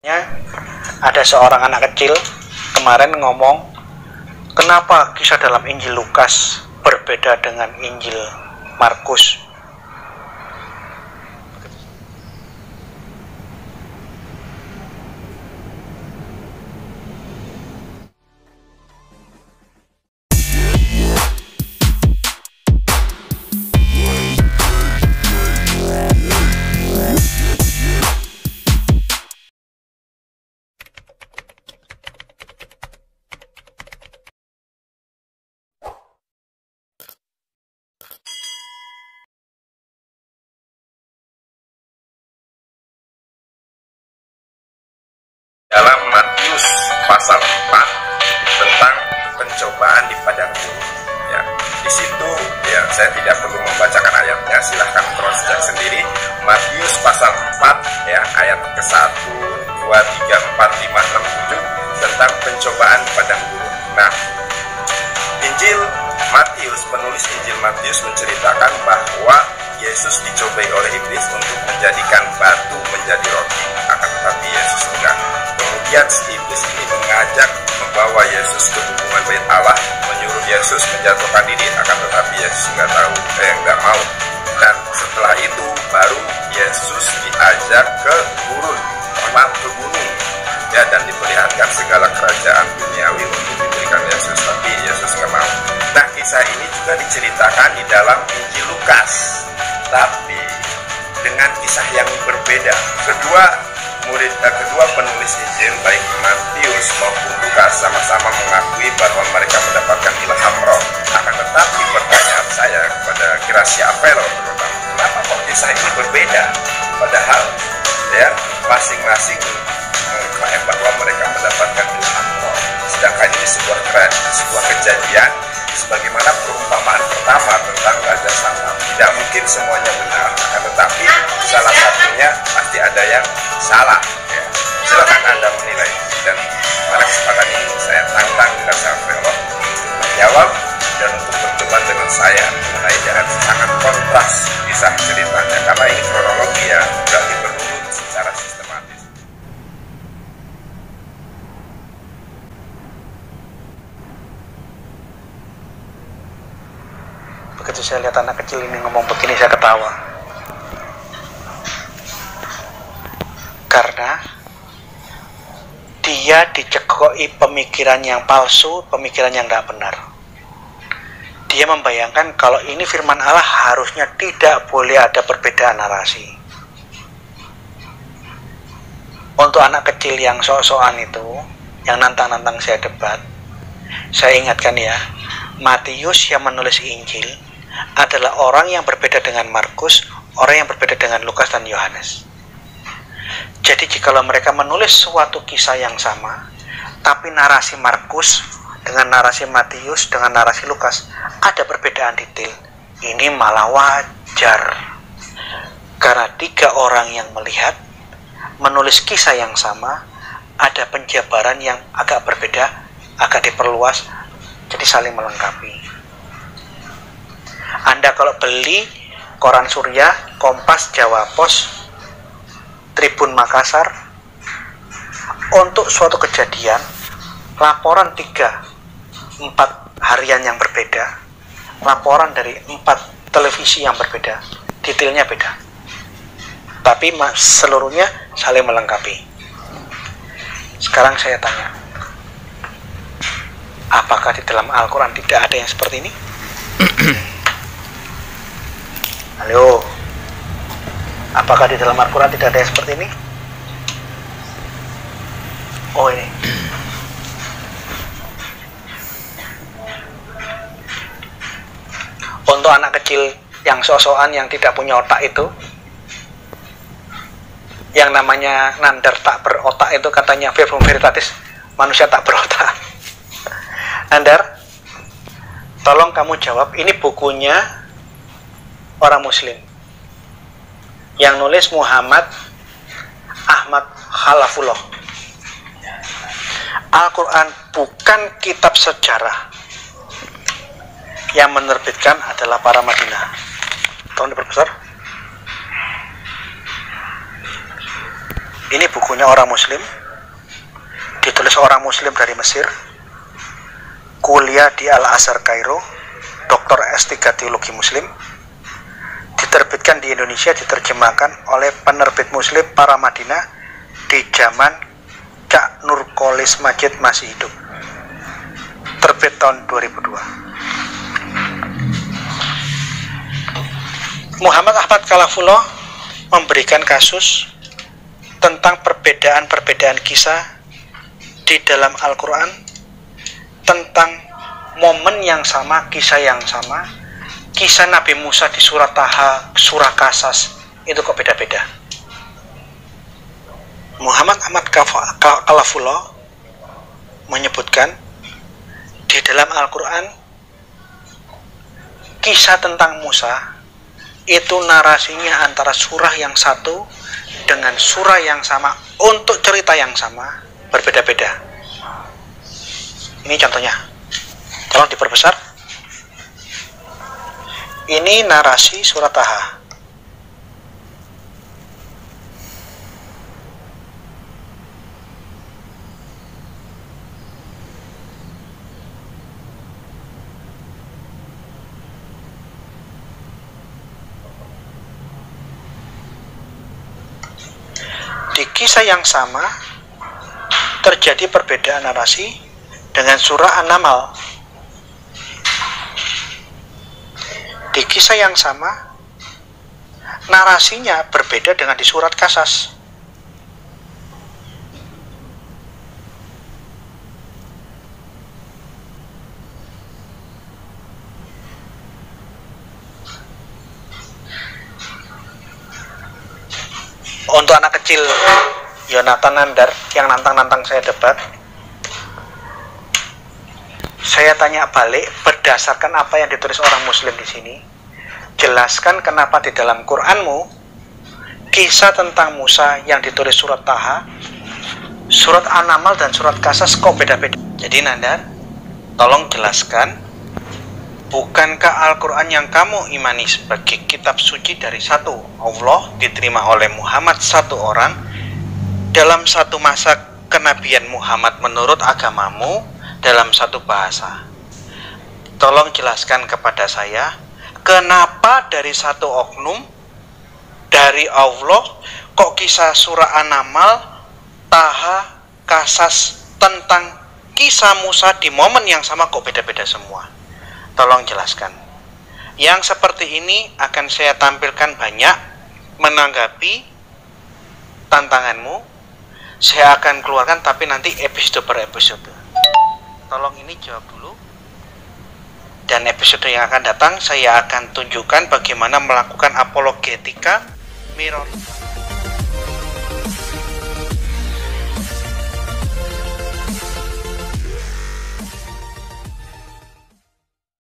Ada seorang anak kecil kemarin ngomong, kenapa kisah dalam Injil Lukas berbeda dengan Injil Markus? Dalam Matius pasal 4 tentang pencobaan di padang gurun. Ya, di situ ya saya tidak perlu membacakan ayatnya, silahkan cross check sendiri. Matius pasal 4 ya ayat ke-1, 2, 3, 4, 5, 6, 7 tentang pencobaan di padang gurun. Nah, Injil Matius, penulis Injil Matius menceritakan bahwa Yesus dicobai oleh iblis untuk menjadikan batu menjadi roti, akan tetapi Yesus enggak. Kemudian si iblis ini mengajak membawa Yesus ke hubungan bait Allah, menyuruh Yesus menjatuhkan diri, akan tetapi Yesus enggak mau. Dan setelah itu baru Yesus diajak ke gurun, ke gunung, ya, dan diperlihatkan segala kerajaan duniawi untuk diberikan Yesus, tapi Yesus enggak mau. Nah, kisah ini juga diceritakan di dalam Injil Lukas, tapi dengan kisah yang berbeda. Kedua penulis Injil, baik Matius maupun Lukas, sama-sama mengakui bahwa mereka mendapatkan ilham roh. Akan tetapi pertanyaan saya kepada Gracia Apelo terutama, kenapa kok kisah ini berbeda? Padahal ya masing-masing mengklaim bahwa mereka mendapatkan ilham roh. Sedangkan ini sebuah kejadian sebagaimana perumpamaan pertama tentang Raja Salman. Tidak mungkin semuanya benar, akan tetapi salah satunya pasti ada yang salah. Ya. Silakan Anda menilai. Dan pada kesempatan ini saya tantang Gracia Apelo menjawab dan untuk berdebat dengan saya mengenai jalan sangat kontras kisah ceritanya, karena ini kronologi ya, berarti berurut secara sistematis. Begitu saya lihat anak kecil ini ngomong begini, saya ketawa. Karena dia dicekoi pemikiran yang palsu, pemikiran yang tidak benar. Dia membayangkan kalau ini firman Allah harusnya tidak boleh ada perbedaan narasi. Untuk anak kecil yang sok-sokan itu, yang nantang-nantang saya debat, saya ingatkan ya, Matius yang menulis Injil adalah orang yang berbeda dengan Markus, orang yang berbeda dengan Lukas dan Yohanes. Jadi jikalau mereka menulis suatu kisah yang sama, tapi narasi Markus dengan narasi Matius dengan narasi Lukas ada perbedaan detail, ini malah wajar. Karena tiga orang yang melihat menulis kisah yang sama, ada penjabaran yang agak berbeda, agak diperluas, jadi saling melengkapi. Anda kalau beli koran Surya, Kompas, Jawa Pos, Tribun Makassar, untuk suatu kejadian, laporan 3-4 harian yang berbeda, laporan dari 4 televisi yang berbeda, detailnya beda. Tapi seluruhnya saling melengkapi. Sekarang saya tanya, apakah di dalam Al-Quran tidak ada yang seperti ini? Halo, apakah di dalam Al-Quran tidak ada yang seperti ini? Oh, ini. Untuk anak kecil yang sosokan, yang tidak punya otak itu, yang namanya nandar tak berotak itu, katanya verbum veritatis, manusia tak berotak. Nandar, tolong kamu jawab, ini bukunya orang Muslim yang nulis Muhammad Ahmad Khalafullah. Al-Quran bukan kitab sejarah, yang menerbitkan adalah para Madinah. Tolong diperbesar. Ini bukunya orang Muslim, ditulis orang Muslim dari Mesir, kuliah di Al-Azhar Kairo, Dr. S3 Teologi Muslim, diterbitkan di Indonesia, diterjemahkan oleh penerbit Muslim Paramadina di zaman Cak Nurkolis Majid masih hidup, terbit tahun 2002. Muhammad Ahmad Khalafullah memberikan kasus tentang perbedaan-perbedaan kisah di dalam Al-Quran, tentang momen yang sama, kisah yang sama. Kisah Nabi Musa di surat Taha, surah Kasas, itu kok beda-beda. Muhammad Ahmad Khalafullah menyebutkan di dalam Al-Quran, kisah tentang Musa itu narasinya antara surah yang satu dengan surah yang sama untuk cerita yang sama berbeda-beda. Ini contohnya, tolong diperbesar. Ini narasi surat Taha. Di kisah yang sama terjadi perbedaan narasi dengan surah An-Naml. Di kisah yang sama narasinya berbeda dengan di surat Kasas. Untuk anak kecil Yonatan Nandar yang nantang-nantang saya debat, saya tanya balik berdasarkan apa yang ditulis orang Muslim di sini. Jelaskan kenapa di dalam Quranmu kisah tentang Musa yang ditulis surat Taha, surat An-Naml dan surat Kasas kok beda-beda. Jadi Nandar, tolong jelaskan, bukankah Al-Quran yang kamu imani sebagai kitab suci dari satu Allah, diterima oleh Muhammad satu orang, dalam satu masa kenabian Muhammad menurut agamamu, dalam satu bahasa? Tolong jelaskan kepada saya, kenapa dari satu oknum, dari Allah, kok kisah surah An-Naml, Taha, Kasas tentang kisah Musa di momen yang sama kok beda-beda semua? Tolong jelaskan. Yang seperti ini akan saya tampilkan banyak menanggapi tantanganmu. Saya akan keluarkan tapi nanti episode per episode. Tolong ini jawab dulu. Dan episode yang akan datang saya akan tunjukkan bagaimana melakukan apologetika mirror.